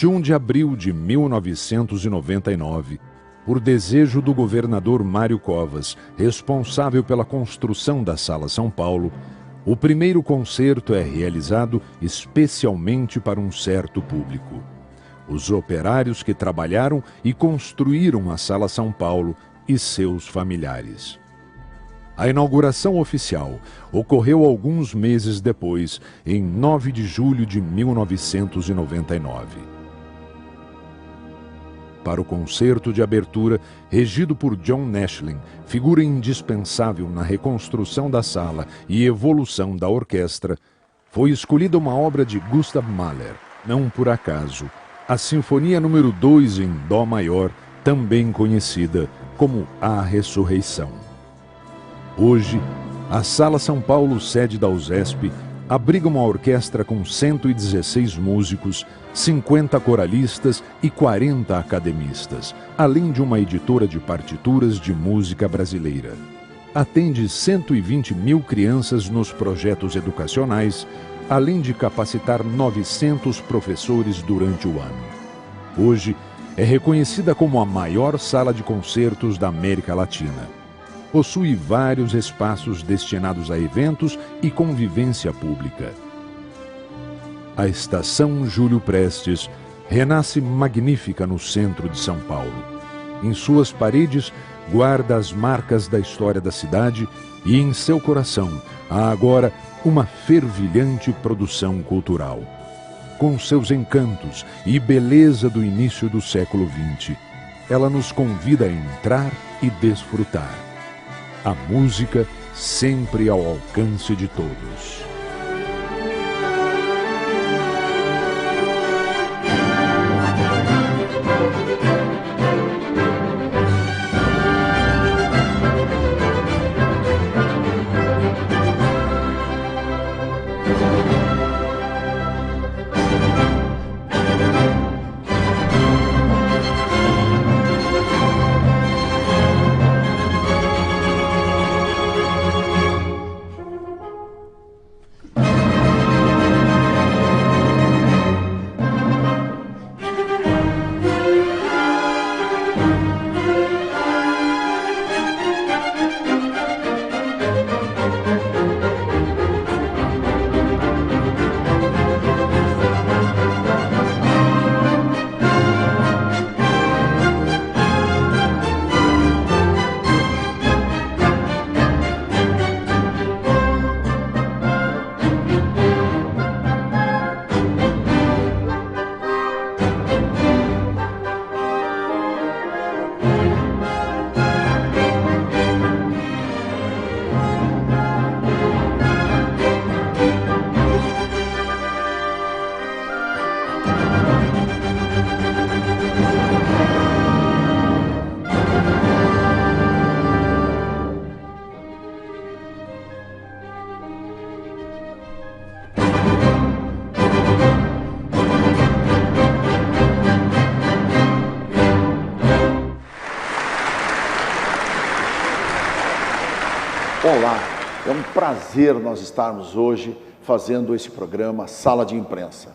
21 de abril de 1999, por desejo do governador Mário Covas, responsável pela construção da Sala São Paulo, o primeiro concerto é realizado especialmente para um certo público: os operários que trabalharam e construíram a Sala São Paulo e seus familiares. A inauguração oficial ocorreu alguns meses depois, em 9 de julho de 1999. Para o concerto de abertura, regido por John Nashling, figura indispensável na reconstrução da sala e evolução da orquestra, foi escolhida uma obra de Gustav Mahler, não por acaso, a Sinfonia número 2 em Dó maior, também conhecida como A Ressurreição. Hoje, a Sala São Paulo, sede da USESP, abriga uma orquestra com 116 músicos, 50 coralistas e 40 academistas, além de uma editora de partituras de música brasileira. Atende 120 mil crianças nos projetos educacionais, além de capacitar 900 professores durante o ano. Hoje, é reconhecida como a maior sala de concertos da América Latina. Possui vários espaços destinados a eventos e convivência pública. A Estação Júlio Prestes renasce magnífica no centro de São Paulo. Em suas paredes, guarda as marcas da história da cidade e em seu coração há agora uma fervilhante produção cultural. Com seus encantos e beleza do início do século XX, ela nos convida a entrar e desfrutar. A música sempre ao alcance de todos. Olá, é um prazer nós estarmos hoje fazendo esse programa Sala de Imprensa.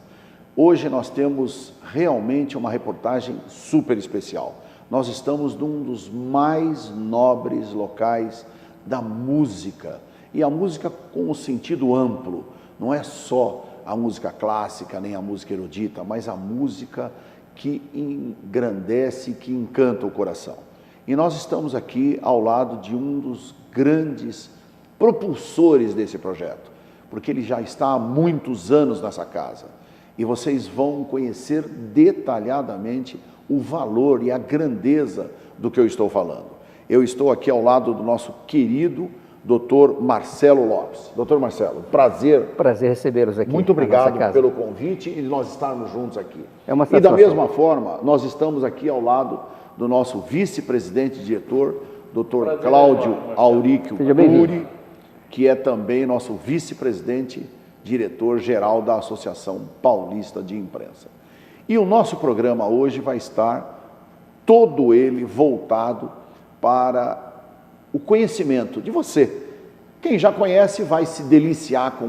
Hoje nós temos realmente uma reportagem super especial. Nós estamos num dos mais nobres locais da música, e a música com o sentido amplo, não é só a música clássica nem a música erudita, mas a música que engrandece, que encanta o coração. E nós estamos aqui ao lado de um dos grandes propulsores desse projeto, porque ele já está há muitos anos nessa casa. E vocês vão conhecer detalhadamente o valor e a grandeza do que eu estou falando. Eu estou aqui ao lado do nosso querido Dr. Marcelo Lopes. Dr. Marcelo, prazer. Prazer recebê-los aqui. Muito obrigado pelo convite e nós estarmos juntos aqui. É uma satisfação. E da mesma satisfação. forma, nós estamos aqui ao lado do nosso vice-presidente diretor, Dr. Cláudio Auríquio Cury, que é também nosso vice-presidente diretor-geral da Associação Paulista de Imprensa. E o nosso programa hoje vai estar todo ele voltado para o conhecimento de você. Quem já conhece vai se deliciar com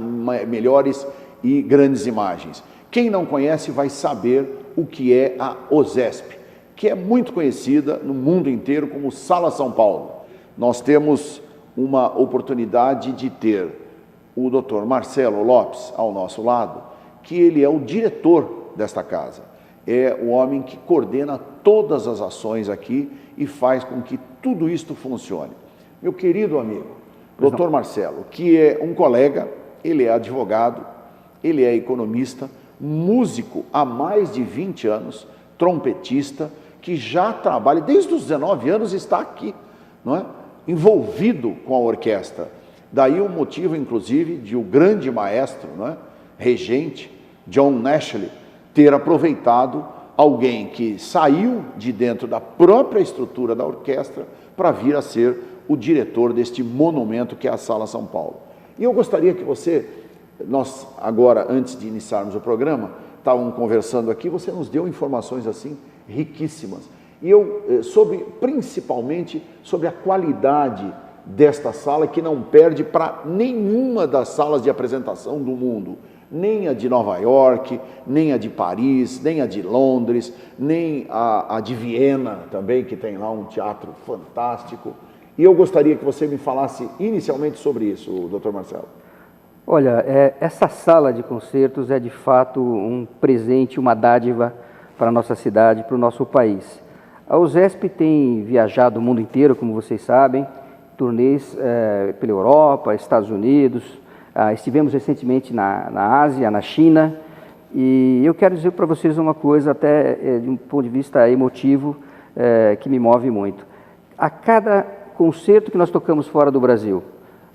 melhores e grandes imagens. Quem não conhece vai saber o que é a OSESP, que é muito conhecida no mundo inteiro como Sala São Paulo. Nós temos uma oportunidade de ter o Dr. Marcelo Lopes ao nosso lado, que ele é o diretor desta casa. É o homem que coordena todas as ações aqui e faz com que tudo isto funcione. Meu querido amigo, Dr. Marcelo, que é um colega, ele é advogado, ele é economista, músico há mais de 20 anos, trompetista, que já trabalha, desde os 19 anos está aqui, não é? Envolvido com a orquestra. Daí o motivo, inclusive, de o grande maestro, não é? Regente, John Nashley, ter aproveitado alguém que saiu de dentro da própria estrutura da orquestra para vir a ser o diretor deste monumento que é a Sala São Paulo. E eu gostaria que nós agora, antes de iniciarmos o programa, estávamos conversando aqui, você nos deu informações assim riquíssimas. E principalmente sobre a qualidade desta sala, que não perde para nenhuma das salas de apresentação do mundo, nem a de Nova York, nem a de Paris, nem a de Londres, nem a de Viena também, que tem lá um teatro fantástico. E eu gostaria que você me falasse inicialmente sobre isso, Dr. Marcelo. Olha, essa sala de concertos é de fato um presente, uma dádiva para a nossa cidade, para o nosso país. A OSESP tem viajado o mundo inteiro, como vocês sabem, turnês pela Europa, Estados Unidos, estivemos recentemente na Ásia, na China, e eu quero dizer para vocês uma coisa, até de um ponto de vista emotivo, que me move muito. A cada concerto que nós tocamos fora do Brasil,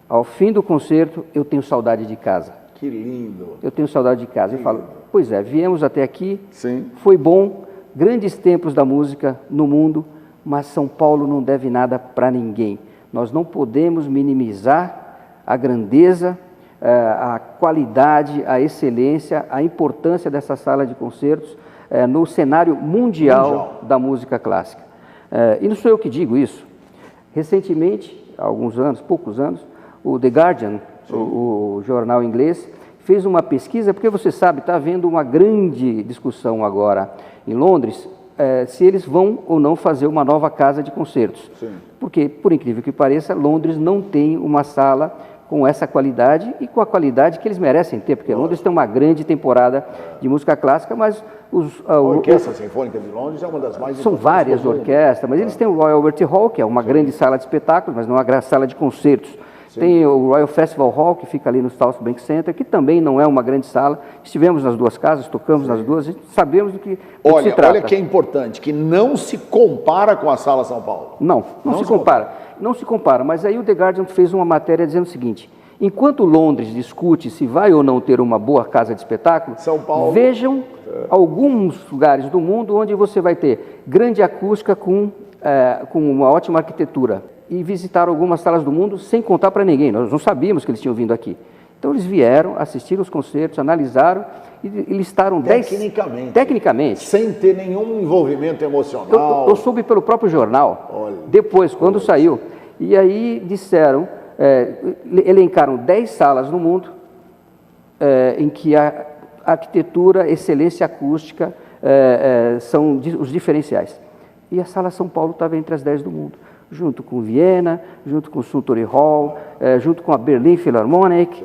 ao fim do concerto, eu tenho saudade de casa. Que lindo! Eu tenho saudade de casa. Eu falo, pois é, viemos até aqui, sim, foi bom, grandes tempos da música no mundo, mas São Paulo não deve nada para ninguém. Nós não podemos minimizar a grandeza, a qualidade, a excelência, a importância dessa sala de concertos no cenário mundial da música clássica. E não sou eu que digo isso. Recentemente, há alguns anos, poucos anos, o The Guardian, o jornal inglês, fez uma pesquisa, porque você sabe, está havendo uma grande discussão agora em Londres, se eles vão ou não fazer uma nova casa de concertos. Sim. Porque, por incrível que pareça, Londres não tem uma sala com essa qualidade e com a qualidade que eles merecem ter, porque Londres tem uma grande temporada de música clássica, mas a Orquestra Sinfônica de Londres é uma das mais são várias orquestras, mas eles têm o Royal Albert Hall, que é uma grande sala de espetáculos, mas não é uma sala de concertos. Sim. Tem o Royal Festival Hall, que fica ali no South Bank Center, que também não é uma grande sala. Estivemos nas duas casas, tocamos nas duas, sabemos do que se trata. Olha que é importante, que não se compara com a Sala São Paulo. Não se compara. Não se compara, mas aí o The Guardian fez uma matéria dizendo o seguinte: enquanto Londres discute se vai ou não ter uma boa casa de espetáculo, São Paulo, vejam alguns lugares do mundo onde você vai ter grande acústica com uma ótima arquitetura, e visitaram algumas salas do mundo sem contar para ninguém. Nós não sabíamos que eles tinham vindo aqui. Então eles vieram, assistiram os concertos, analisaram e listaram tecnicamente, sem ter nenhum envolvimento emocional. Eu soube pelo próprio jornal, depois, quando saiu. E aí disseram, elencaram 10 salas no mundo em que a arquitetura, excelência acústica são os diferenciais. E a Sala São Paulo estava entre as 10 do mundo, junto com Viena, junto com o Suntory Hall, junto com a Berlin Philharmonic.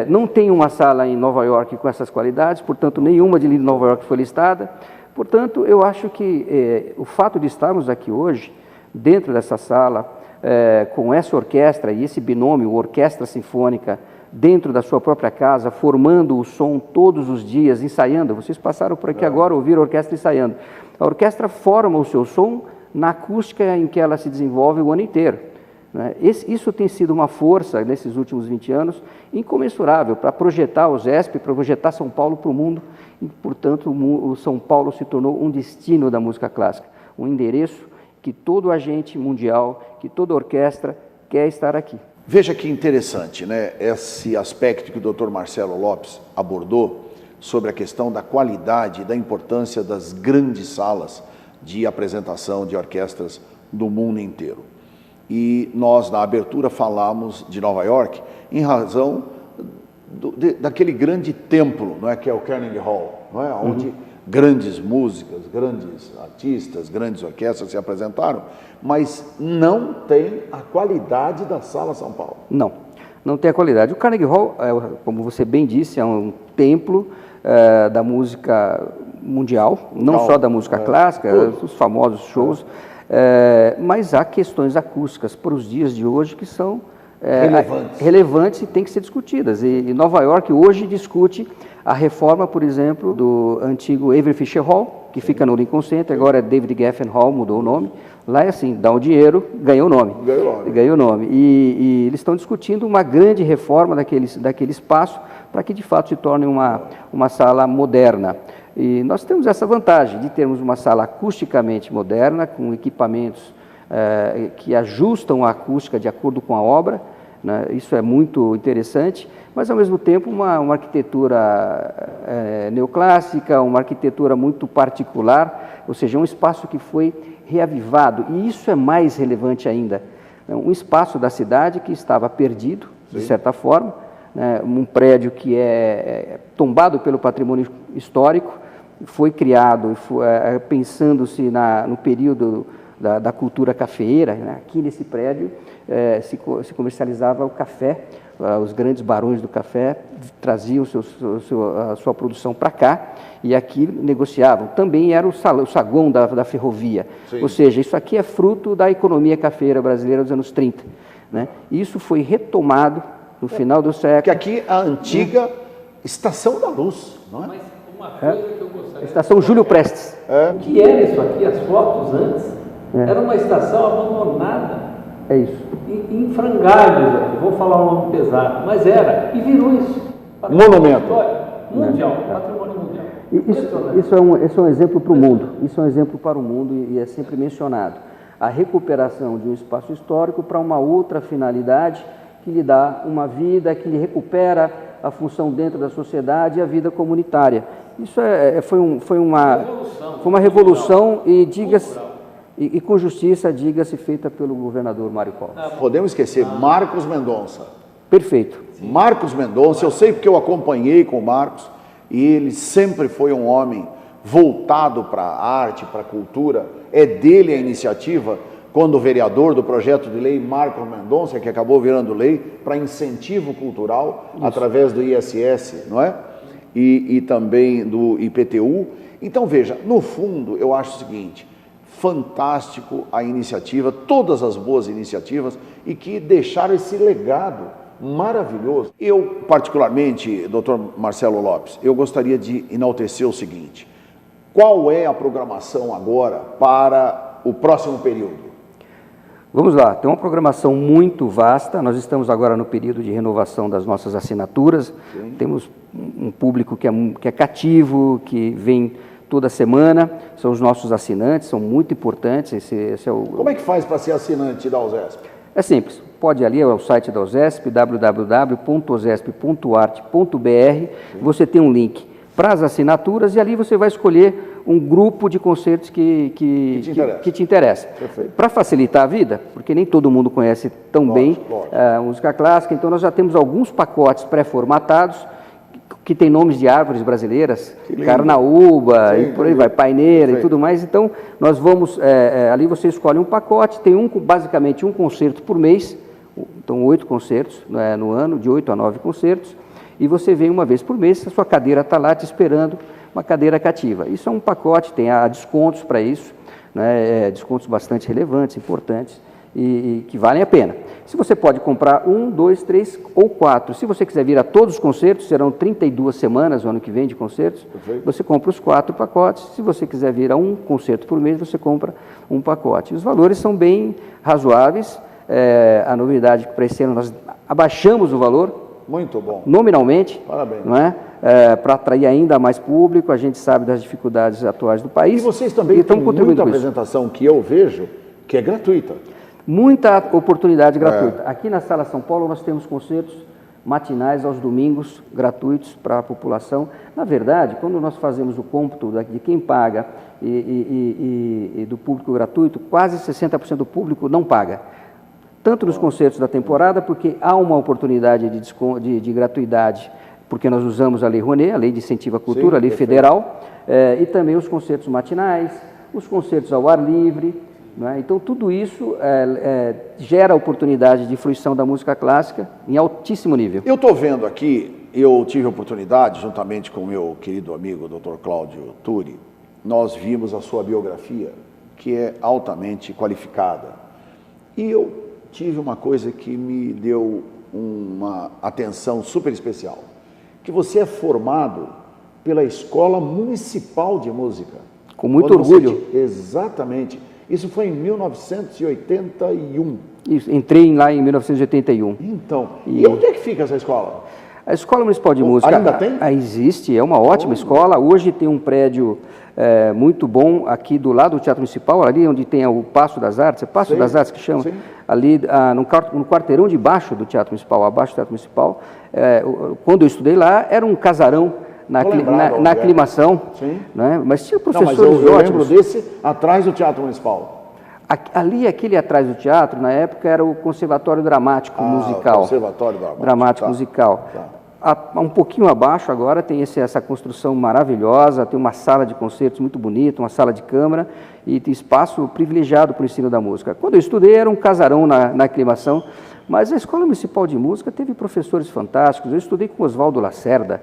Não tem uma sala em Nova York com essas qualidades, portanto, nenhuma de Nova York foi listada. Portanto, eu acho que o fato de estarmos aqui hoje, dentro dessa sala, com essa orquestra e esse binômio, orquestra sinfônica, dentro da sua própria casa, formando o som todos os dias, ensaiando. Vocês passaram por aqui agora, ouviram a orquestra ensaiando. A orquestra forma o seu som na acústica em que ela se desenvolve o ano inteiro. Isso tem sido uma força, nesses últimos 20 anos, incomensurável para projetar o ZESP, para projetar São Paulo para o mundo, e, portanto, o São Paulo se tornou um destino da música clássica, um endereço que todo agente mundial, que toda orquestra quer estar aqui. Veja que interessante, né? Esse aspecto que o Dr. Marcelo Lopes abordou sobre a questão da qualidade e da importância das grandes salas de apresentação de orquestras do mundo inteiro. E nós, na abertura, falamos de Nova York em razão daquele grande templo, não é, que é o Carnegie Hall, não é? Onde grandes músicas, grandes artistas, grandes orquestras se apresentaram, mas não tem a qualidade da Sala São Paulo. Não tem a qualidade. O Carnegie Hall, como você bem disse, é um templo da música mundial, não só da música clássica, os famosos shows, mas há questões acústicas para os dias de hoje que são relevantes e têm que ser discutidas. E Nova York hoje discute a reforma, por exemplo, do antigo Avery Fisher Hall, que fica no Lincoln Center, agora é David Geffen Hall, mudou o nome. Lá é assim, dá o dinheiro, ganha o nome. Ganha o nome. E eles estão discutindo uma grande reforma daquele espaço para que de fato se torne uma sala moderna. E nós temos essa vantagem de termos uma sala acusticamente moderna, com equipamentos que ajustam a acústica de acordo com a obra, né? Isso é muito interessante, mas ao mesmo tempo uma arquitetura neoclássica, uma arquitetura muito particular, ou seja, um espaço que foi reavivado, e isso é mais relevante ainda, um espaço da cidade que estava perdido, de certa forma, né? Um prédio que é tombado pelo patrimônio histórico, foi criado pensando-se no período da cultura cafeeira, né? Aqui nesse prédio se comercializava o café, os grandes barões do café traziam a sua produção para cá e aqui negociavam. Também era o saguão da ferrovia, ou seja, isso aqui é fruto da economia cafeeira brasileira dos anos 30. Né? Isso foi retomado no final do século. Que aqui a antiga Estação da Luz, não é? Mas uma coisa que eu gostaria... Estação Júlio Prestes. O que era isso aqui, as fotos antes, era uma estação abandonada. É isso. Em frangalhos aqui, vou falar um nome pesado, mas era, e virou isso. Monumento. Mundial, patrimônio mundial. Isso é um exemplo para o mundo, isso é um exemplo para o mundo e é sempre mencionado. A recuperação de um espaço histórico para uma outra finalidade que lhe dá uma vida, que lhe recupera a função dentro da sociedade e a vida comunitária. Isso foi uma revolução e diga-se... E com justiça, diga-se, feita pelo governador Mário Covas. Podemos esquecer Marcos Mendonça. Perfeito. Marcos Mendonça, eu sei porque eu acompanhei com o Marcos, e ele sempre foi um homem voltado para a arte, para a cultura. É dele a iniciativa, quando o vereador do projeto de lei, Marcos Mendonça, que acabou virando lei, para incentivo cultural, através do ISS, não é? E também do IPTU. Então, veja, no fundo, eu acho o seguinte... Fantástico a iniciativa, todas as boas iniciativas e que deixaram esse legado maravilhoso. Eu, particularmente, Dr. Marcelo Lopes, eu gostaria de enaltecer o seguinte: qual é a programação agora para o próximo período? Vamos lá, tem uma programação muito vasta, nós estamos agora no período de renovação das nossas assinaturas. Sim. Temos um público que é cativo, que vem toda semana, são os nossos assinantes, são muito importantes. Esse é o... Como é que faz para ser assinante da USESP? É simples, pode ir ali ao site da USESP, www.osesp.arte.br, você tem um link para as assinaturas e ali você vai escolher um grupo de concertos que te interessa. Para facilitar a vida, porque nem todo mundo conhece tão bem a música clássica, então nós já temos alguns pacotes pré-formatados, que tem nomes de árvores brasileiras, carnaúba, e por aí vai, paineira e tudo mais. Então, nós vamos, ali você escolhe um pacote, tem basicamente um concerto por mês, então 8 concertos no ano, de 8 a 9 concertos, e você vem uma vez por mês, a sua cadeira está lá te esperando, uma cadeira cativa. Isso é um pacote, tem descontos para isso, né, descontos bastante relevantes, importantes, e que valem a pena. Se você pode comprar 1, 2, 3 ou 4, se você quiser vir a todos os concertos, serão 32 semanas o ano que vem de concertos, você compra os 4 pacotes. Se você quiser vir a um concerto por mês, você compra um pacote. Os valores são bem razoáveis, a novidade para esse ano nós abaixamos o valor, muito bom, nominalmente, parabéns, não é? Para atrair ainda mais público, a gente sabe das dificuldades atuais do país. E vocês também têm muita apresentação que eu vejo que é gratuita. Muita oportunidade gratuita. Aqui na Sala São Paulo nós temos concertos matinais aos domingos, gratuitos para a população. Na verdade, quando nós fazemos o cômputo de quem paga e do público gratuito, quase 60% do público não paga. Tanto nos concertos da temporada, porque há uma oportunidade de gratuidade porque nós usamos a Lei Rouanet, a Lei de Incentivo à Cultura, Sim, a Lei perfeito. Federal, e também os concertos matinais, os concertos ao ar livre, né? Então tudo isso gera oportunidade de fruição da música clássica em altíssimo nível. Eu estou vendo aqui, eu tive a oportunidade, juntamente com o meu querido amigo Dr. Cláudio Turi, nós vimos a sua biografia, que é altamente qualificada. E eu tive uma coisa que me deu uma atenção super especial, que você é formado pela Escola Municipal de Música. Com muito orgulho. Exatamente. Isso foi em 1981. Isso, entrei lá em 1981. Então, e onde é que fica essa escola? A Escola Municipal de Música ainda tem? Existe, é uma ótima escola. Hoje tem um prédio muito bom aqui do lado do Teatro Municipal, ali onde tem o Paço das Artes, é Paço das Artes que chama? Sim. Ali no quarteirão de baixo do Teatro Municipal, abaixo do Teatro Municipal. Quando eu estudei lá, era um casarão na aclimação, né? Mas tinha professores ótimos. Eu lembro ótimos. desse atrás do Teatro Municipal. Ali, aquele atrás do teatro, na época, era o Conservatório Dramático Musical. Conservatório Dramático. Musical. Um pouquinho abaixo agora tem essa construção maravilhosa, tem uma sala de concertos muito bonita, uma sala de câmara e tem espaço privilegiado para o ensino da música. Quando eu estudei era um casarão na aclimação, mas a Escola Municipal de Música teve professores fantásticos. Eu estudei com Oswaldo Lacerda,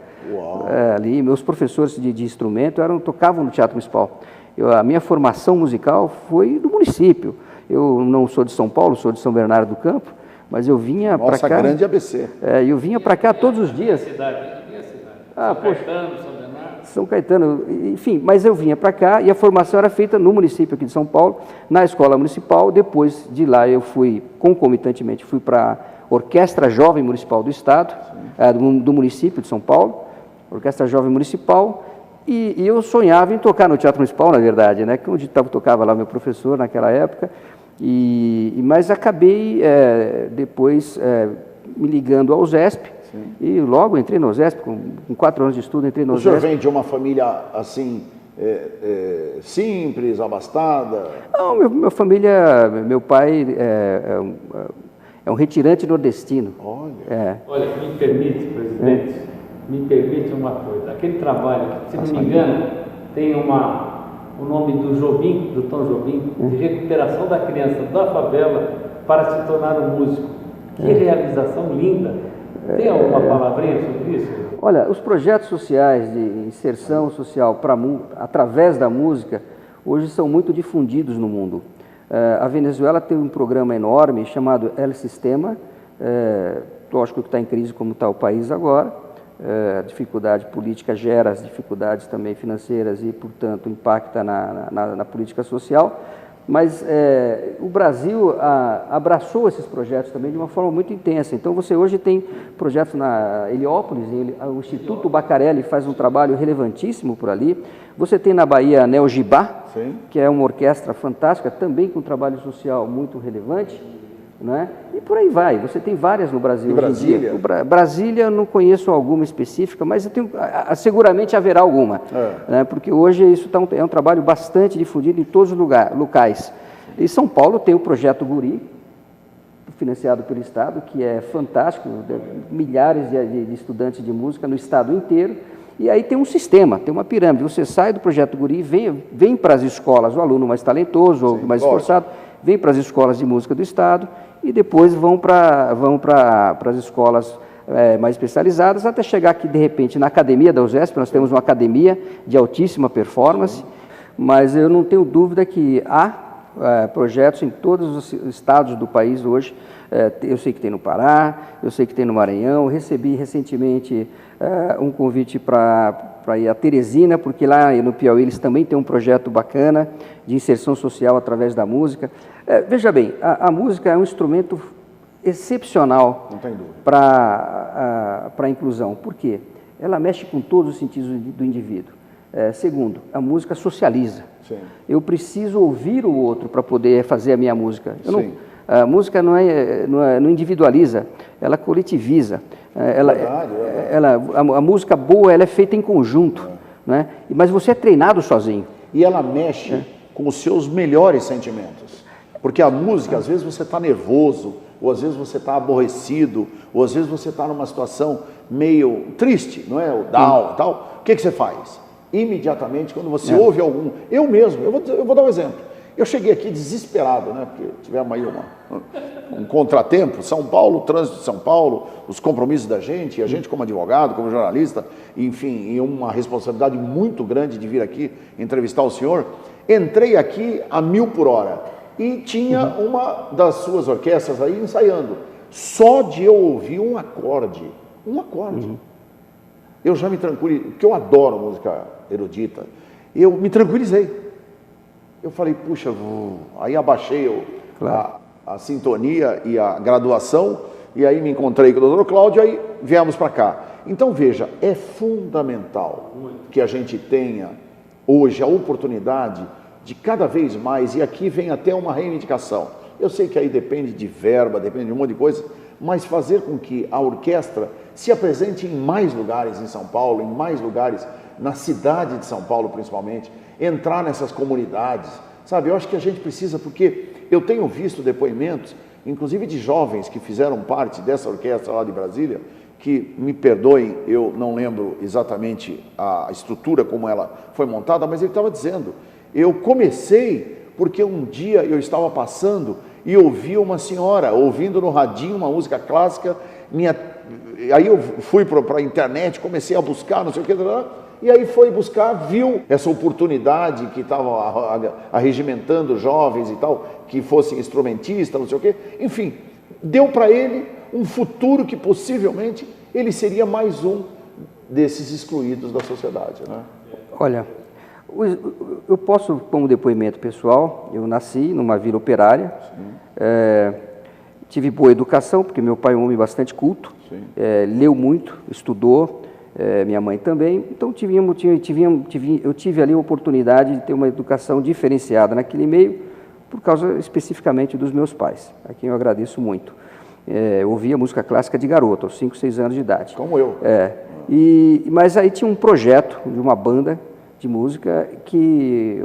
ali, meus professores de instrumento tocavam no Teatro Municipal. A minha formação musical foi do município. Eu não sou de São Paulo, sou de São Bernardo do Campo, mas eu vinha para cá... Nossa, grande ABC. Eu vinha para cá todos os dias. Minha cidade. São Caetano, São Bernardo. São Caetano, enfim, mas eu vinha para cá e a formação era feita no município aqui de São Paulo, na Escola Municipal. Depois de lá eu concomitantemente, fui para a Orquestra Jovem Municipal do Estado, do município de São Paulo, Orquestra Jovem Municipal. E eu sonhava em tocar no Teatro Municipal, na verdade, né? Onde tocava lá meu professor naquela época. Mas acabei depois me ligando ao ZESP. Sim. E logo entrei no ZESP, com 4 anos de estudo, entrei no ZESP. O senhor vem de uma família assim, simples, abastada? Não, minha família, meu pai é um retirante nordestino. Olha, me permite, presidente, me permite uma coisa. Aquele trabalho, se não me engano, tem o nome do Jobim, do Tom Jobim, de recuperação da criança da favela para se tornar um músico. Que realização linda! Tem alguma palavrinha sobre isso? Olha, os projetos sociais de inserção social através da música hoje são muito difundidos no mundo. A Venezuela tem um programa enorme chamado El Sistema, lógico que está em crise como está o país agora. A dificuldade política gera as dificuldades também financeiras e, portanto, impacta na política social. Mas o Brasil abraçou esses projetos também de uma forma muito intensa. Então, você hoje tem projetos na Heliópolis, o Instituto Bacarelli faz um trabalho relevantíssimo por ali. Você tem na Bahia a Neo Gibá, que é uma orquestra fantástica, também com um trabalho social muito relevante. Né? E por aí vai, você tem várias no Brasil hoje em dia. Brasília eu não conheço alguma específica, mas seguramente haverá alguma, né? Porque hoje isso é um trabalho bastante difundido em todos os locais. E São Paulo tem o Projeto Guri, financiado pelo Estado, que é fantástico, milhares de estudantes de música no estado inteiro. E aí tem um sistema, tem uma pirâmide. Você sai do Projeto Guri, vem para as escolas, o aluno mais talentoso ou mais esforçado, vem para as escolas de música do Estado e depois vão para as escolas mais especializadas, até chegar aqui, de repente, na academia da USESP. Nós temos uma academia de altíssima performance, mas eu não tenho dúvida que há projetos em todos os estados do país hoje. Eu sei que tem no Pará, eu sei que tem no Maranhão. Eu recebi recentemente um convite para ir a Teresina, porque lá no Piauí eles também têm um projeto bacana de inserção social através da música. Veja bem, a música é um instrumento excepcional para a inclusão. Por quê? Ela mexe com todos os sentidos do indivíduo. Segundo, a música socializa. Sim. Eu preciso ouvir o outro para poder fazer a minha música. A música não individualiza, ela coletiviza. A música boa ela é feita em conjunto, né? Mas você é treinado sozinho. E ela mexe com os seus melhores sentimentos. Porque a música, às vezes você está nervoso, ou às vezes você está aborrecido, ou às vezes você está numa situação meio triste, não é? O down e tal. O que você faz? Imediatamente, quando você ouve algum... Eu mesmo, eu vou dar um exemplo. Eu cheguei aqui desesperado, né? Porque tivemos aí um contratempo. São Paulo, o trânsito de São Paulo, os compromissos da gente, e a gente como advogado, como jornalista, enfim, e uma responsabilidade muito grande de vir aqui entrevistar o senhor. Entrei aqui a 1000 por hora e tinha uma das suas orquestras aí ensaiando. Só de eu ouvir um acorde, eu já me tranquilizei, porque eu adoro música erudita, eu me tranquilizei. Eu falei, puxa, aí abaixei a sintonia e a graduação, e aí me encontrei com o doutor Cláudio, aí viemos para cá. Então, veja, é fundamental que a gente tenha hoje a oportunidade de cada vez mais, e aqui vem até uma reivindicação. Eu sei que aí depende de verba, depende de um monte de coisa, mas fazer com que a orquestra se apresente em mais lugares em São Paulo, em mais lugares na cidade de São Paulo principalmente, entrar nessas comunidades, sabe? Eu acho que a gente precisa, porque eu tenho visto depoimentos, inclusive de jovens que fizeram parte dessa orquestra lá de Brasília, que, me perdoem, eu não lembro exatamente a estrutura como ela foi montada, mas ele estava dizendo, eu comecei porque um dia eu estava passando e ouvi uma senhora ouvindo no radinho uma música clássica, aí eu fui para a internet, comecei a buscar, não sei o que, e aí foi buscar, viu essa oportunidade que estava arregimentando jovens e tal, que fossem instrumentistas, não sei o quê. Enfim, deu para ele um futuro que possivelmente ele seria mais um desses excluídos da sociedade, né? Olha, eu posso, como depoimento pessoal, eu nasci numa vila operária, tive boa educação, porque meu pai é um homem bastante culto, leu muito, estudou, minha mãe também, então eu tive ali a oportunidade de ter uma educação diferenciada naquele meio, por causa especificamente dos meus pais, a quem eu agradeço muito. Eu ouvia música clássica de garoto, aos 5, 6 anos de idade. Como eu. Mas aí tinha um projeto de uma banda de música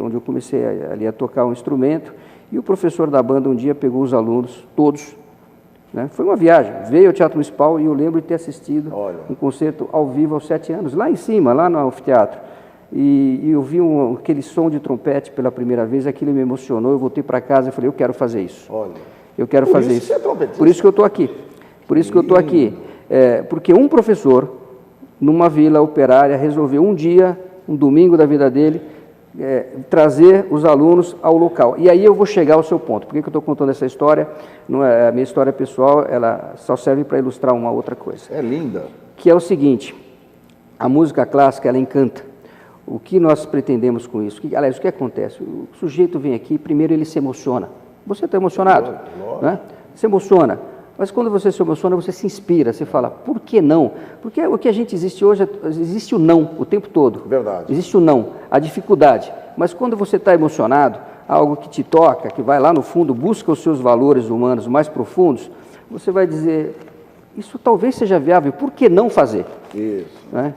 onde eu comecei ali a tocar um instrumento, e o professor da banda um dia pegou os alunos, todos, né? Foi uma viagem, veio ao Teatro Municipal e eu lembro de ter assistido um concerto ao vivo aos 7 anos, lá em cima, lá no anfiteatro. E eu vi aquele som de trompete pela primeira vez, aquilo me emocionou, eu voltei para casa e falei, eu quero fazer isso. Eu quero fazer isso. Por isso que eu estou aqui. Porque um professor, numa vila operária, resolveu um dia, um domingo da vida dele, trazer os alunos ao local. E aí eu vou chegar ao seu ponto. Por que eu estou contando essa história? Não é, a minha história pessoal, ela só serve para ilustrar uma outra coisa. É linda. Que é o seguinte, a música clássica, ela encanta. O que nós pretendemos com isso? Aliás, o que acontece? O sujeito vem aqui, primeiro ele se emociona. Você está emocionado, né? Se emociona. Mas quando você se emociona, você se inspira, você fala, por que não? Porque o que a gente existe hoje, existe o não o tempo todo. Verdade. Existe o não, a dificuldade. Mas quando você está emocionado, algo que te toca, que vai lá no fundo, busca os seus valores humanos mais profundos, você vai dizer, isso talvez seja viável, por que não fazer? Isso. Né?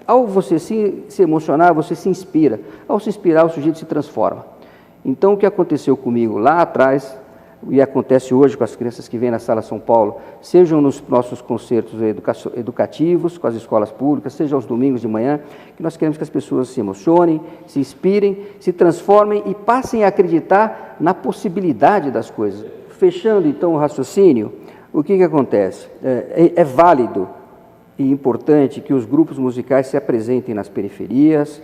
Ao você se emocionar, você se inspira. Ao se inspirar, o sujeito se transforma. Então, o que aconteceu comigo lá atrás, e acontece hoje com as crianças que vêm na Sala São Paulo, sejam nos nossos concertos educativos, com as escolas públicas, seja aos domingos de manhã, que nós queremos que as pessoas se emocionem, se inspirem, se transformem e passem a acreditar na possibilidade das coisas. Fechando, então, o raciocínio, o que acontece? É válido e importante que os grupos musicais se apresentem nas periferias,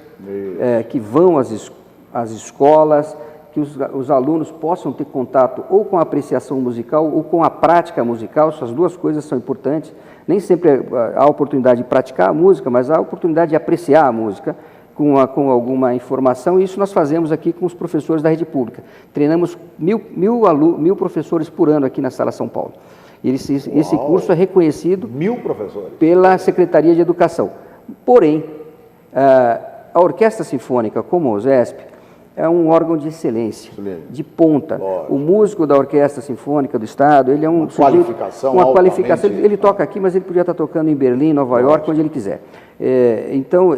que vão às escolas, que os alunos possam ter contato ou com a apreciação musical ou com a prática musical, essas duas coisas são importantes. Nem sempre há a oportunidade de praticar a música, mas há a oportunidade de apreciar a música com alguma informação, e isso nós fazemos aqui com os professores da rede pública. Treinamos mil professores por ano aqui na Sala São Paulo. Esse curso é reconhecido 1000 professores pela Secretaria de Educação. Porém, a Orquestra Sinfônica, como o OSESP, é um órgão de excelência, de ponta. Lógico. O músico da Orquestra Sinfônica do Estado, ele é uma qualificação. Ele toca aqui, mas ele podia estar tocando em Berlim, Nova York, onde ele quiser. Então,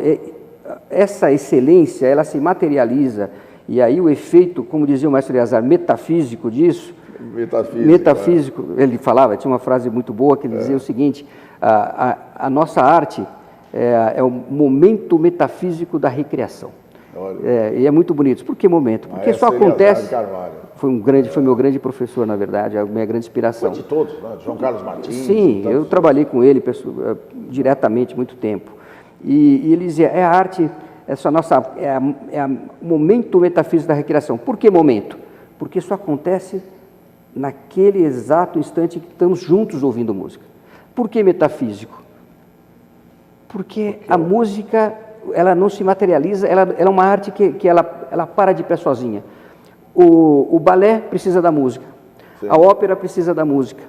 essa excelência, ela se materializa, e aí o efeito, como dizia o mestre Eleazar, metafísico disso, metafísico. Ele falava, tinha uma frase muito boa que ele dizia o seguinte: a nossa arte é o momento metafísico da recreação. E é muito bonito. Por que momento? Porque só acontece. Foi meu grande professor, na verdade, a minha grande inspiração. Foi de todos, né? João Carlos Martins. Sim, eu trabalhei com ele diretamente muito tempo. E ele dizia: é a arte, o momento metafísico da recreação. Por que momento? Porque isso acontece naquele exato instante que estamos juntos ouvindo música. Por que metafísico? Porque a música, ela não se materializa, ela é uma arte que ela para de pé sozinha. O balé precisa da música, sim. A ópera precisa da música,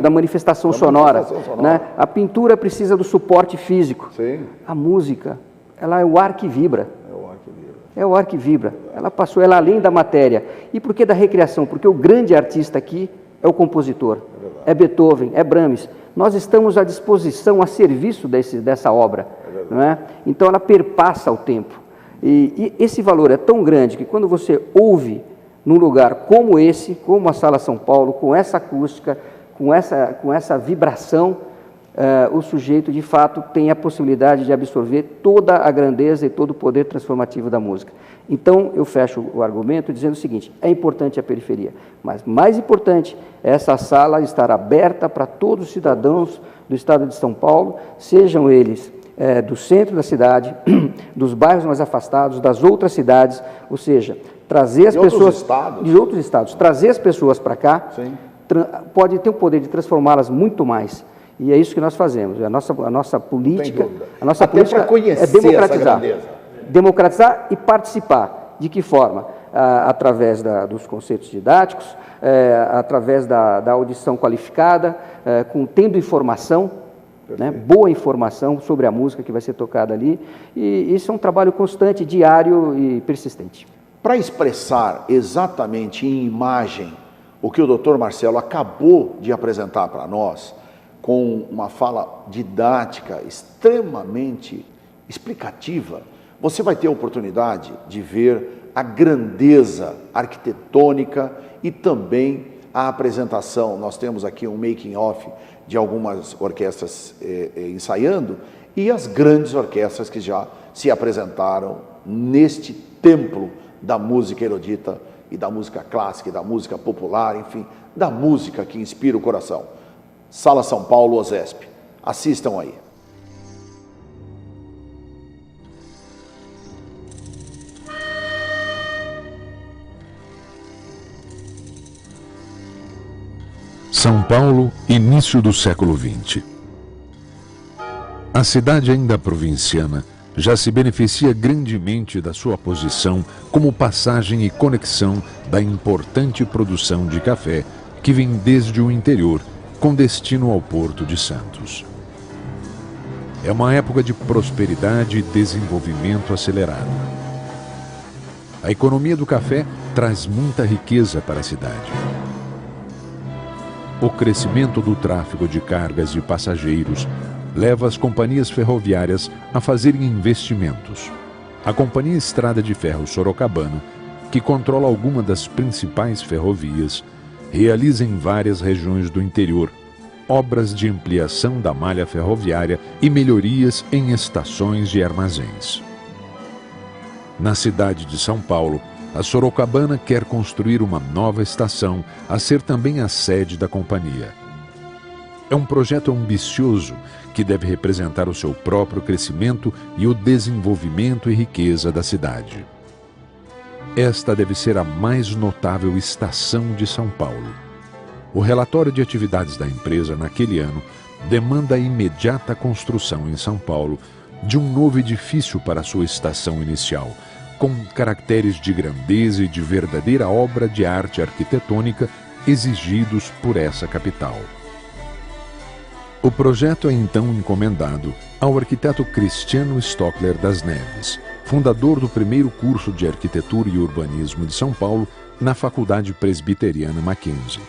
da manifestação sonora, né? A pintura precisa do suporte físico. Sim. A música, ela é o ar que vibra. É o ar que vibra. Ela passou, ela além da matéria. E por que da recreação? Porque o grande artista aqui é o compositor, é Beethoven, é Brahms. Nós estamos à disposição, a serviço dessa obra, não é? Então ela perpassa o tempo. E esse valor é tão grande que quando você ouve num lugar como esse, como a Sala São Paulo, com essa acústica, com essa vibração, o sujeito de fato tem a possibilidade de absorver toda a grandeza e todo o poder transformativo da música. Então eu fecho o argumento dizendo o seguinte: é importante a periferia, mas mais importante é essa sala estar aberta para todos os cidadãos do estado de São Paulo, sejam eles do centro da cidade, dos bairros mais afastados, das outras cidades, ou seja, trazer as pessoas de outros estados, trazer as pessoas para cá, pode ter o poder de transformá-las muito mais. E é isso que nós fazemos. A nossa política, é democratizar. Democratizar e participar. De que forma? Através dos conceitos didáticos, através da audição qualificada, tendo informação, né, boa informação sobre a música que vai ser tocada ali. E isso é um trabalho constante, diário e persistente. Para expressar exatamente em imagem o que o Dr. Marcelo acabou de apresentar para nós, com uma fala didática extremamente explicativa, você vai ter a oportunidade de ver a grandeza arquitetônica e também a apresentação. Nós temos aqui um making-of de algumas orquestras ensaiando e as grandes orquestras que já se apresentaram neste templo da música erudita e da música clássica e da música popular, enfim, da música que inspira o coração. Sala São Paulo, OSESP. Assistam aí. São Paulo, início do século XX. A cidade ainda provinciana já se beneficia grandemente da sua posição como passagem e conexão da importante produção de café que vem desde o interior, com destino ao Porto de Santos. É uma época de prosperidade e desenvolvimento acelerado. A economia do café traz muita riqueza para a cidade. O crescimento do tráfego de cargas e passageiros leva as companhias ferroviárias a fazerem investimentos. A Companhia Estrada de Ferro Sorocabana, que controla alguma das principais ferrovias, realiza em várias regiões do interior obras de ampliação da malha ferroviária e melhorias em estações e armazéns. Na cidade de São Paulo, a Sorocabana quer construir uma nova estação a ser também a sede da companhia. É um projeto ambicioso que deve representar o seu próprio crescimento e o desenvolvimento e riqueza da cidade. Esta deve ser a mais notável estação de São Paulo. O relatório de atividades da empresa naquele ano demanda a imediata construção em São Paulo de um novo edifício para sua estação inicial, com caracteres de grandeza e de verdadeira obra de arte arquitetônica exigidos por essa capital. O projeto é então encomendado ao arquiteto Cristiano Stockler das Neves, fundador do primeiro curso de Arquitetura e Urbanismo de São Paulo na Faculdade Presbiteriana Mackenzie.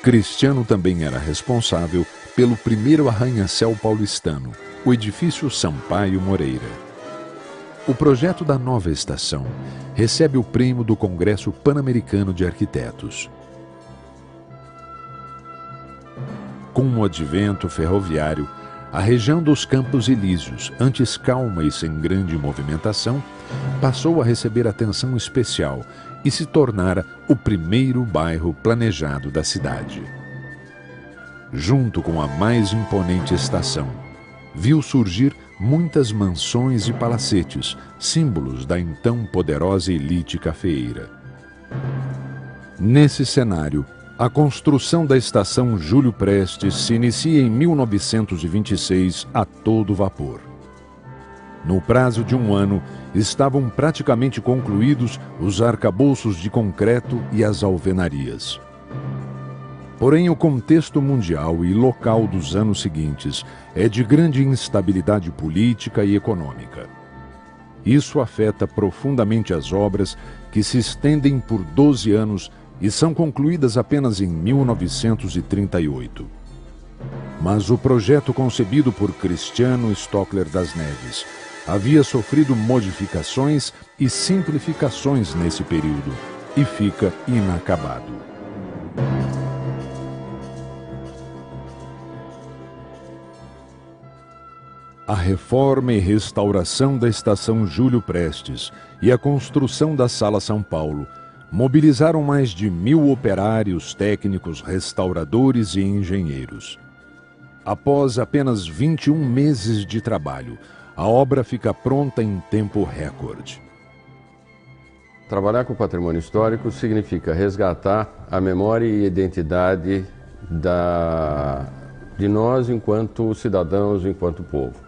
Cristiano também era responsável pelo primeiro arranha-céu paulistano, o edifício Sampaio Moreira. O projeto da nova estação recebe o prêmio do Congresso Pan-Americano de Arquitetos. Com o advento ferroviário, a região dos Campos Elíseos, antes calma e sem grande movimentação, passou a receber atenção especial e se tornara o primeiro bairro planejado da cidade. Junto com a mais imponente estação, viu surgir muitas mansões e palacetes, símbolos da então poderosa elite cafeeira. Nesse cenário, a construção da estação Júlio Prestes se inicia em 1926 a todo vapor. No prazo de um ano, estavam praticamente concluídos os arcabouços de concreto e as alvenarias. Porém, o contexto mundial e local dos anos seguintes é de grande instabilidade política e econômica. Isso afeta profundamente as obras, que se estendem por 12 anos e são concluídas apenas em 1938. Mas o projeto concebido por Cristiano Stockler das Neves havia sofrido modificações e simplificações nesse período e fica inacabado. A reforma e restauração da estação Júlio Prestes e a construção da Sala São Paulo mobilizaram mais de 1.000 operários, técnicos, restauradores e engenheiros. Após apenas 21 meses de trabalho, a obra fica pronta em tempo recorde. Trabalhar com patrimônio histórico significa resgatar a memória e identidade de nós enquanto cidadãos, enquanto povo.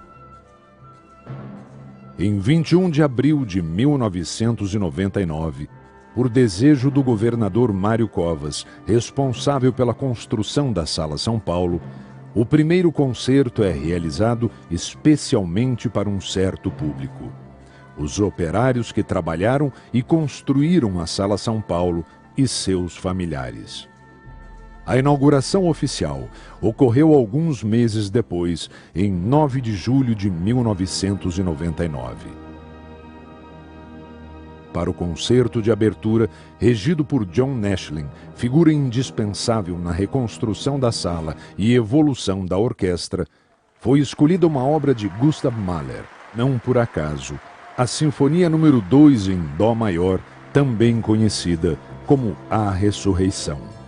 Em 21 de abril de 1999, por desejo do governador Mário Covas, responsável pela construção da Sala São Paulo, o primeiro concerto é realizado especialmente para um certo público: os operários que trabalharam e construíram a Sala São Paulo e seus familiares. A inauguração oficial ocorreu alguns meses depois, em 9 de julho de 1999. Para o concerto de abertura, regido por John Nashling, figura indispensável na reconstrução da sala e evolução da orquestra, foi escolhida uma obra de Gustav Mahler, não por acaso, a Sinfonia número 2 em Dó maior, também conhecida como A Ressurreição.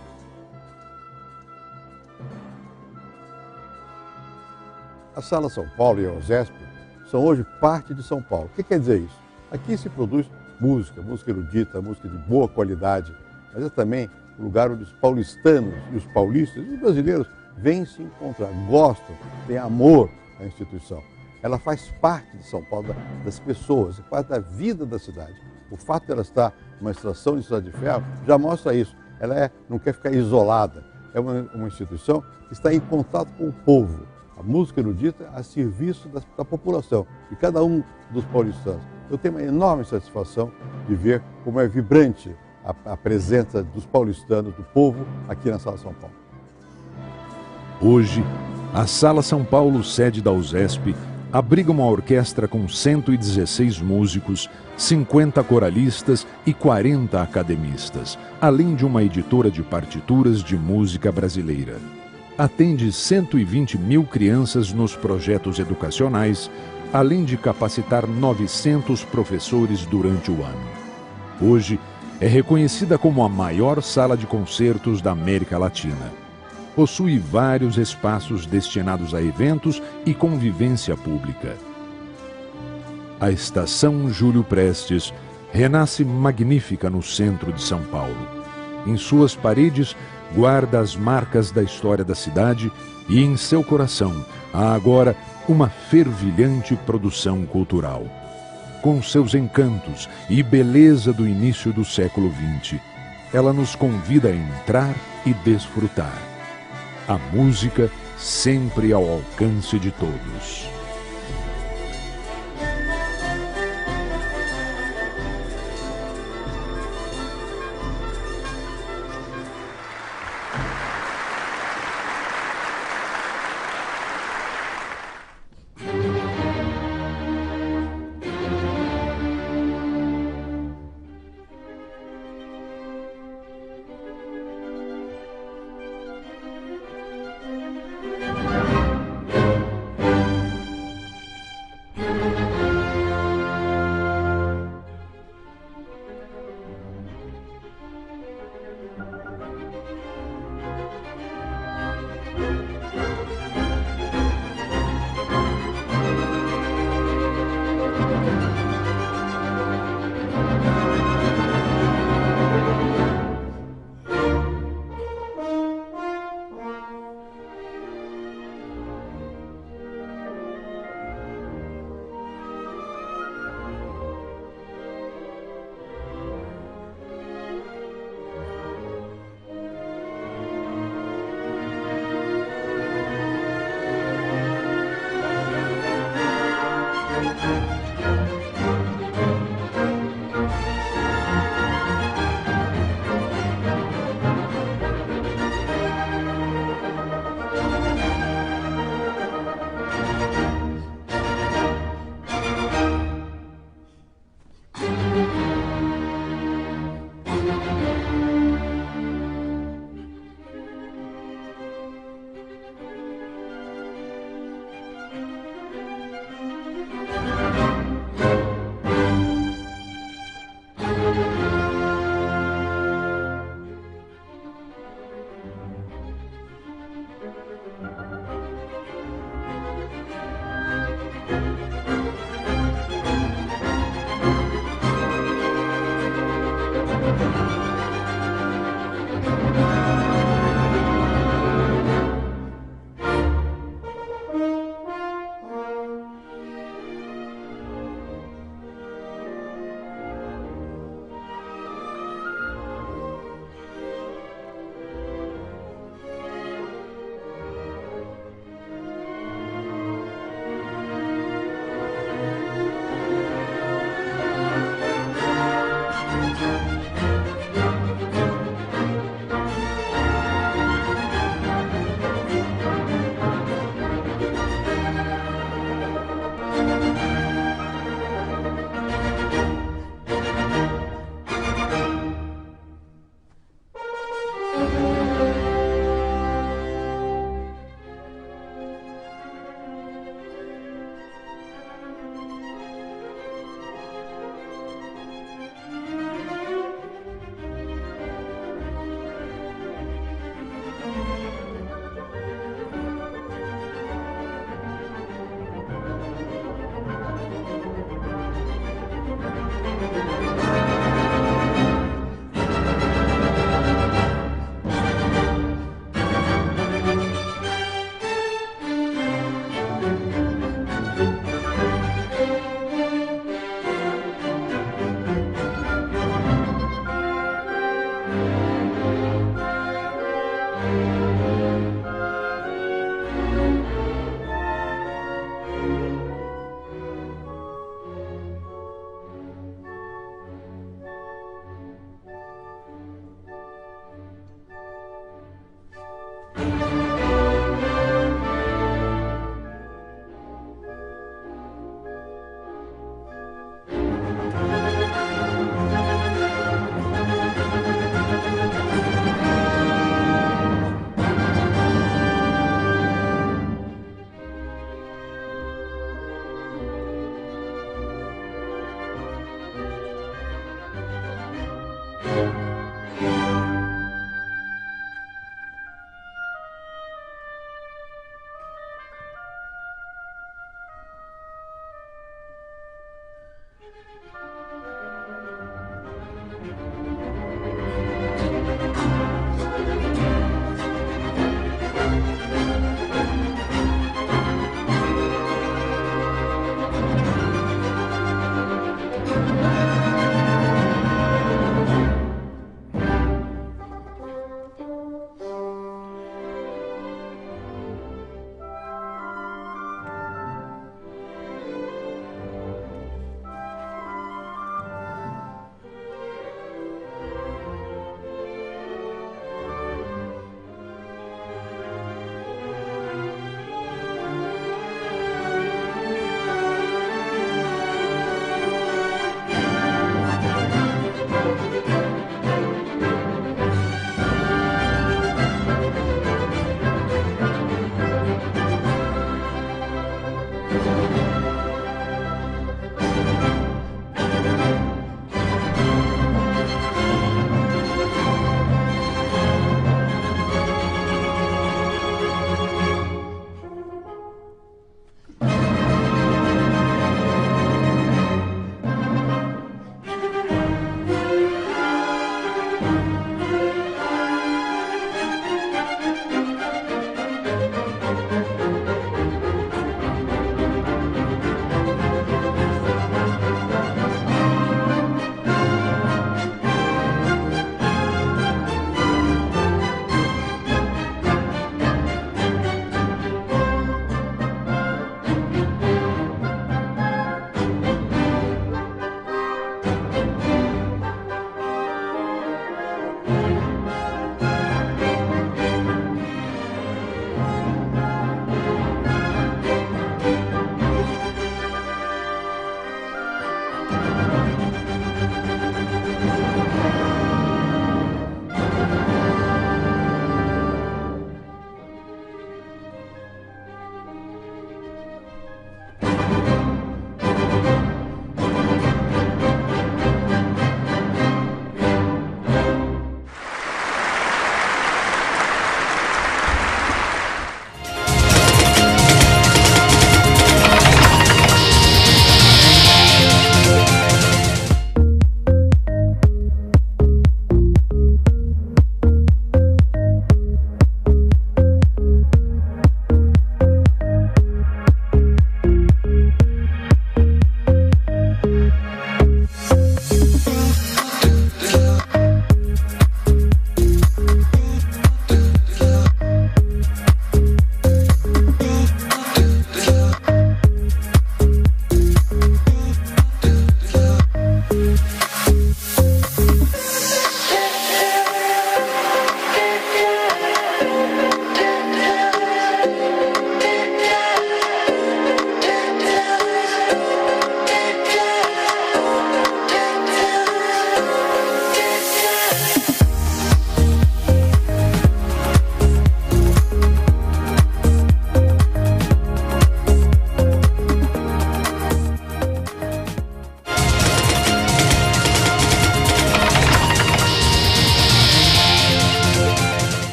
A Sala São Paulo e a OSESP são hoje parte de São Paulo. O que quer dizer isso? Aqui se produz música erudita, música de boa qualidade, mas é também o lugar onde os paulistanos e os paulistas e os brasileiros vêm se encontrar, gostam, têm amor à instituição. Ela faz parte de São Paulo, das pessoas, é parte da vida da cidade. O fato de ela estar numa estação de estrada de ferro já mostra isso. Ela não quer ficar isolada, é uma instituição que está em contato com o povo. A música erudita a serviço da população, de cada um dos paulistanos. Eu tenho uma enorme satisfação de ver como é vibrante a presença dos paulistanos, do povo, aqui na Sala São Paulo. Hoje, a Sala São Paulo, sede da USESP, abriga uma orquestra com 116 músicos, 50 coralistas e 40 academistas, além de uma editora de partituras de música brasileira. Atende 120 mil crianças nos projetos educacionais, além de capacitar 900 professores durante o ano. Hoje, é reconhecida como a maior sala de concertos da América Latina. Possui vários espaços destinados a eventos e convivência pública. A Estação Júlio Prestes renasce magnífica no centro de São Paulo. Em suas paredes, guarda as marcas da história da cidade e em seu coração há agora uma fervilhante produção cultural. Com seus encantos e beleza do início do século XX, ela nos convida a entrar e desfrutar. A música sempre ao alcance de todos.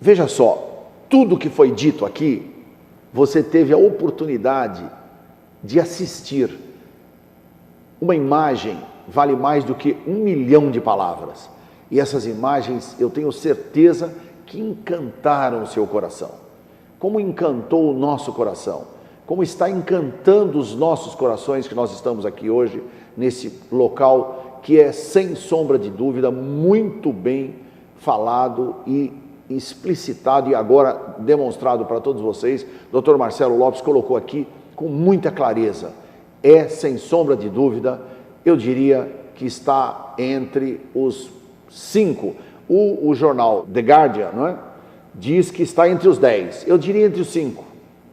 veja só, tudo que foi dito aqui, você teve a oportunidade de assistir. Uma imagem vale mais do que 1 milhão de palavras. E essas imagens, eu tenho certeza que encantaram o seu coração. Como encantou o nosso coração. Como está encantando os nossos corações que nós estamos aqui hoje, nesse local que é, sem sombra de dúvida, muito bem falado e explicitado e agora demonstrado para todos vocês. Dr. Marcelo Lopes colocou aqui com muita clareza. É, sem sombra de dúvida, eu diria que está entre os 5. O jornal The Guardian, não é? Diz que está entre os 10. Eu diria entre os 5.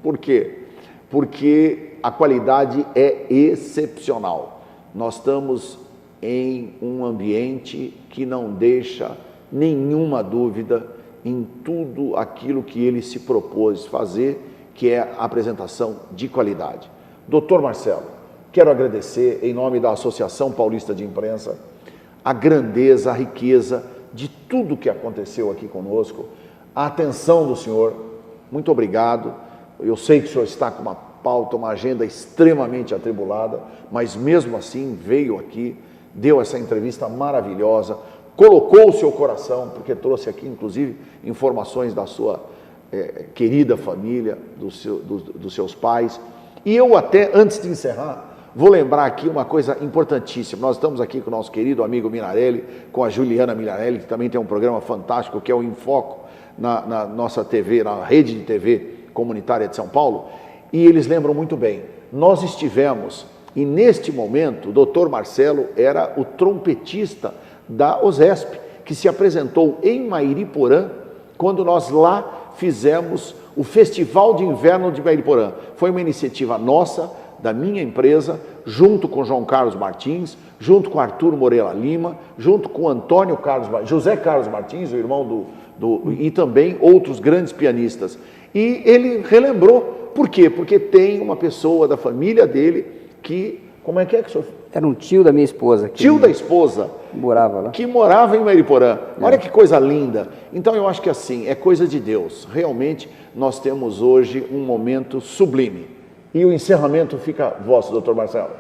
Por quê? Porque a qualidade é excepcional. Nós estamos em um ambiente que não deixa nenhuma dúvida em tudo aquilo que ele se propôs fazer, que é a apresentação de qualidade. Doutor Marcelo, quero agradecer, em nome da Associação Paulista de Imprensa, a grandeza, a riqueza de tudo que aconteceu aqui conosco, a atenção do senhor. Muito obrigado. Eu sei que o senhor está com uma pauta, uma agenda extremamente atribulada, mas mesmo assim veio aqui, deu essa entrevista maravilhosa, colocou o seu coração, porque trouxe aqui, inclusive, informações da sua querida família, dos seus pais. E eu até, antes de encerrar, vou lembrar aqui uma coisa importantíssima. Nós estamos aqui com o nosso querido amigo Minarelli, com a Juliana Minarelli, que também tem um programa fantástico, que é o Infoco, na nossa TV, na rede de TV comunitária de São Paulo, e eles lembram muito bem. Nós estivemos, e neste momento, o doutor Marcelo era o trompetista da OSESP, que se apresentou em Mairiporã, quando nós lá fizemos o Festival de Inverno de Mairiporã. Foi uma iniciativa nossa, da minha empresa, junto com João Carlos Martins, junto com Arthur Moreira Lima, junto com José Carlos Martins, o irmão e também outros grandes pianistas. E ele relembrou, por quê? Porque tem uma pessoa da família dele que, como é que o senhor... Era um tio da minha esposa. Tio da esposa. Morava lá. Que morava em Mairiporã. Olha que coisa linda. Então eu acho que assim, é coisa de Deus. Realmente nós temos hoje um momento sublime. E o encerramento fica vosso, doutor Marcelo.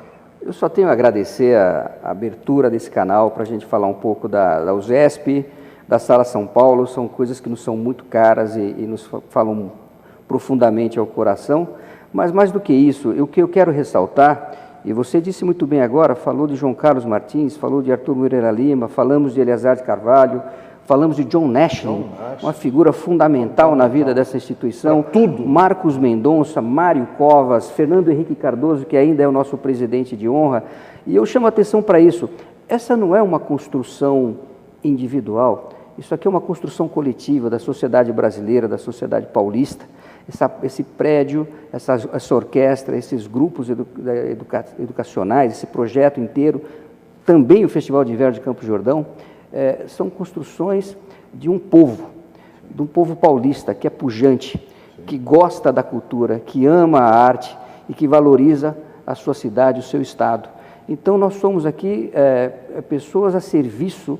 Eu só tenho a agradecer a abertura desse canal para a gente falar um pouco da USESP, da Sala São Paulo. São coisas que nos são muito caras e nos falam profundamente ao coração. Mas mais do que isso, o que eu quero ressaltar, e você disse muito bem agora, falou de João Carlos Martins, falou de Arthur Moreira Lima, falamos de Eleazar de Carvalho, falamos de John Nashling, uma figura fundamental na vida dessa instituição. Tudo. Marcos Mendonça, Mário Covas, Fernando Henrique Cardoso, que ainda é o nosso presidente de honra. E eu chamo a atenção para isso. Essa não é uma construção individual, isso aqui é uma construção coletiva da sociedade brasileira, da sociedade paulista. Esse prédio, essa orquestra, esses grupos educacionais, esse projeto inteiro, também o Festival de Inverno de Campos Jordão, são construções de um povo paulista, que é pujante, que gosta da cultura, que ama a arte e que valoriza a sua cidade, o seu estado. Então, nós somos aqui pessoas a serviço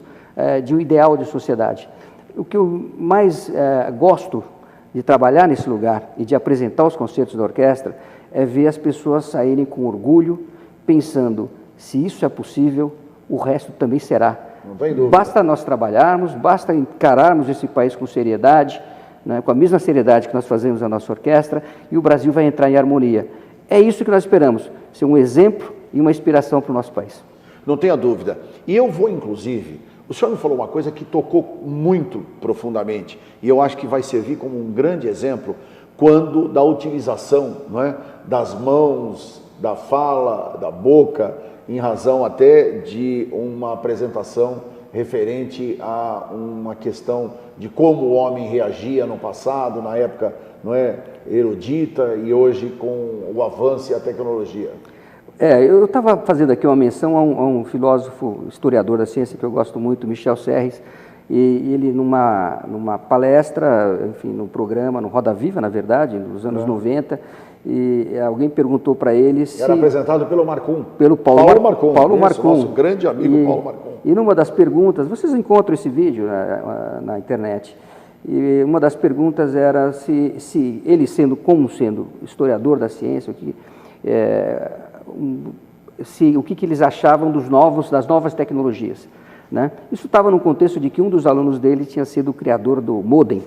de um ideal de sociedade. O que eu mais gosto de trabalhar nesse lugar e de apresentar os concertos da orquestra é ver as pessoas saírem com orgulho, pensando, se isso é possível, o resto também será. Não tem dúvida. Basta nós trabalharmos, basta encararmos esse país com seriedade, né, com a mesma seriedade que nós fazemos a nossa orquestra, e o Brasil vai entrar em harmonia. É isso que nós esperamos, ser um exemplo e uma inspiração para o nosso país. Não tenha dúvida. E eu vou, inclusive, o senhor me falou uma coisa que tocou muito profundamente, e eu acho que vai servir como um grande exemplo quando da utilização, não é, das mãos, da fala, da boca, em razão até de uma apresentação referente a uma questão de como o homem reagia no passado, na época, não é, erudita, e hoje com o avanço e a tecnologia. Eu estava fazendo aqui uma menção a um filósofo, historiador da ciência que eu gosto muito, Michel Serres, e ele numa palestra, enfim, num programa, no Roda Viva, na verdade, nos anos 90, e alguém perguntou para ele se... Era apresentado pelo Marcum. Pelo Paulo Marcum. Paulo Marcum. Nosso grande amigo Paulo Marcum. E numa das perguntas, vocês encontram esse vídeo na internet, E uma das perguntas era se ele, sendo historiador da ciência, o que eles achavam das novas tecnologias, né? Isso estava no contexto de que um dos alunos dele tinha sido o criador do modem,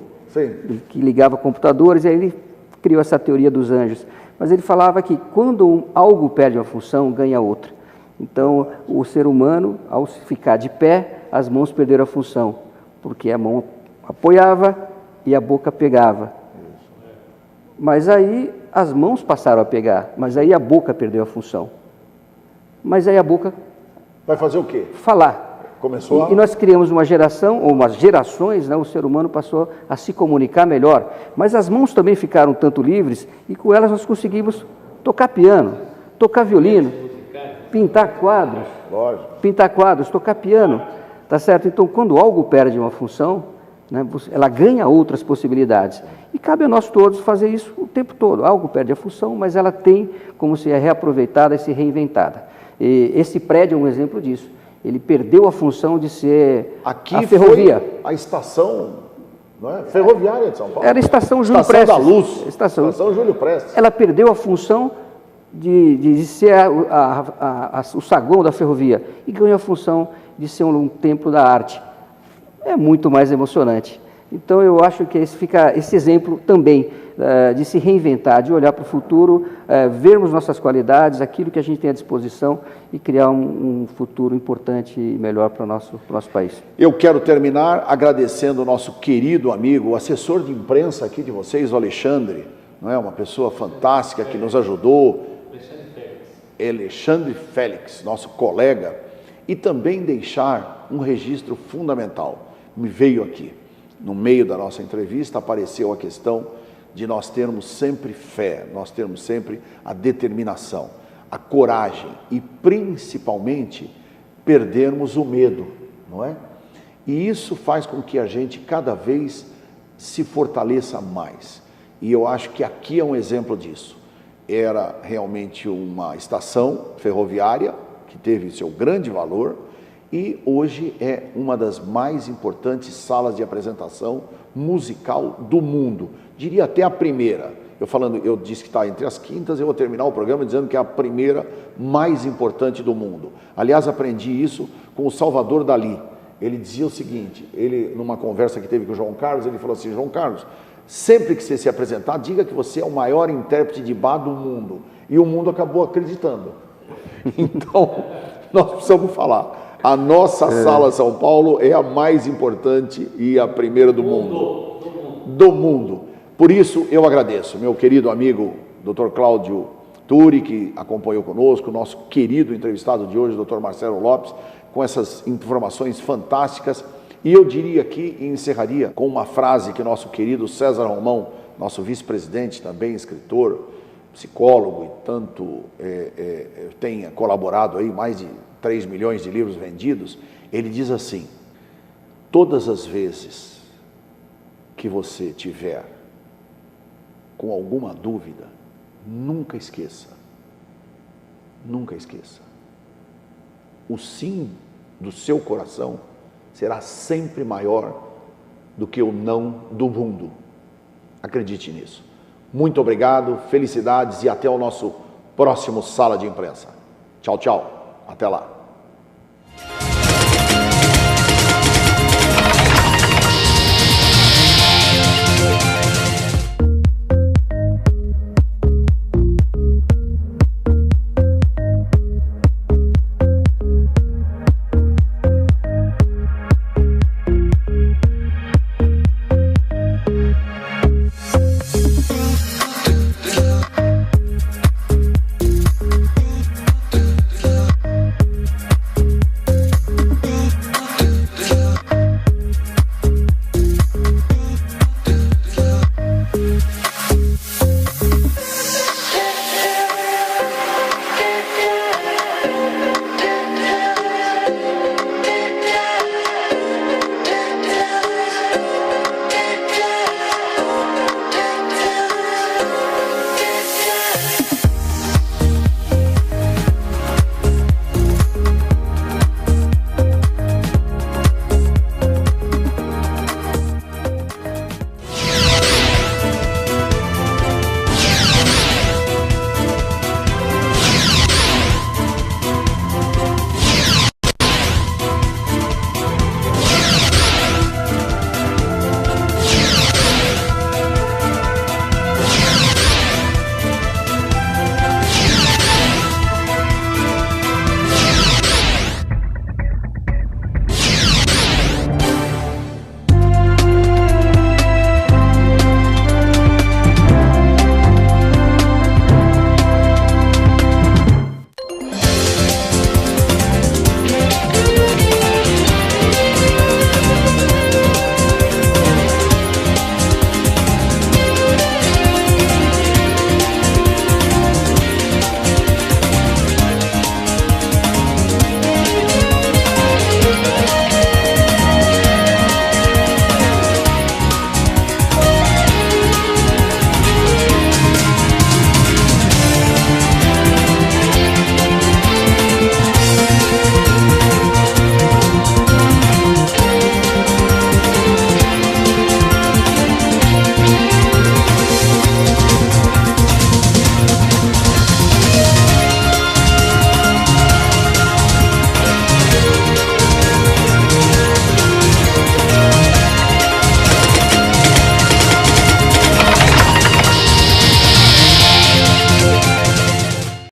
que ligava computadores, e aí ele criou essa teoria dos anjos. Mas ele falava que quando algo perde uma função, ganha outra. Então, o ser humano, ao ficar de pé, as mãos perderam a função, porque a mão apoiava e a boca pegava. Mas aí as mãos passaram a pegar, mas aí a boca perdeu a função. Mas aí a boca... Vai fazer o quê? Falar. Começou E nós criamos uma geração, ou umas gerações, né, o ser humano passou a se comunicar melhor. Mas as mãos também ficaram tanto livres, e com elas nós conseguimos tocar piano, tocar violino, pintar quadros, tocar piano, tá certo? Então, quando algo perde uma função, né, ela ganha outras possibilidades. E cabe a nós todos fazer isso o tempo todo. Algo perde a função, mas ela tem como ser reaproveitada e se reinventada. E esse prédio é um exemplo disso. Ele perdeu a função de ser a ferrovia. Foi a estação, não é? Ferroviária de São Paulo. Era a estação Júlio Prestes. Estação da Luz. Estação Júlio Prestes. Ela perdeu a função de ser o saguão da ferrovia e ganhou a função de ser um templo da arte. É muito mais emocionante. Então, eu acho que fica esse exemplo também de se reinventar, de olhar para o futuro, vermos nossas qualidades, aquilo que a gente tem à disposição e criar um futuro importante e melhor para o nosso país. Eu quero terminar agradecendo o nosso querido amigo, o assessor de imprensa aqui de vocês, o Alexandre, não é? Uma pessoa fantástica que nos ajudou, Alexandre Félix, nosso colega, e também deixar um registro fundamental. Me veio aqui, no meio da nossa entrevista, apareceu a questão de nós termos sempre fé, nós termos sempre a determinação, a coragem e, principalmente, perdermos o medo, não é? E isso faz com que a gente cada vez se fortaleça mais. E eu acho que aqui é um exemplo disso. Era realmente uma estação ferroviária que teve seu grande valor e hoje é uma das mais importantes salas de apresentação musical do mundo. Diria até a primeira. Eu disse que está entre as quintas, eu vou terminar o programa dizendo que é a primeira mais importante do mundo. Aliás, aprendi isso com o Salvador Dalí. Ele dizia o seguinte, numa conversa que teve com o João Carlos, ele falou assim: João Carlos, sempre que você se apresentar, diga que você é o maior intérprete de Bach do mundo. E o mundo acabou acreditando. Então, nós precisamos falar. A nossa Sala São Paulo é a mais importante e a primeira do mundo. Do mundo. Por isso, eu agradeço, meu querido amigo Dr. Cláudio Turi, que acompanhou conosco, nosso querido entrevistado de hoje, Dr. Marcelo Lopes, com essas informações fantásticas. E eu diria aqui, e encerraria com uma frase que nosso querido César Romão, nosso vice-presidente, também escritor, psicólogo e tanto tenha colaborado aí, mais de 3 milhões de livros vendidos, ele diz assim: todas as vezes que você tiver com alguma dúvida, nunca esqueça, o sim do seu coração será sempre maior do que o não do mundo. Acredite nisso. Muito obrigado, felicidades e até o nosso próximo Sala de Imprensa. Tchau, tchau. Até lá.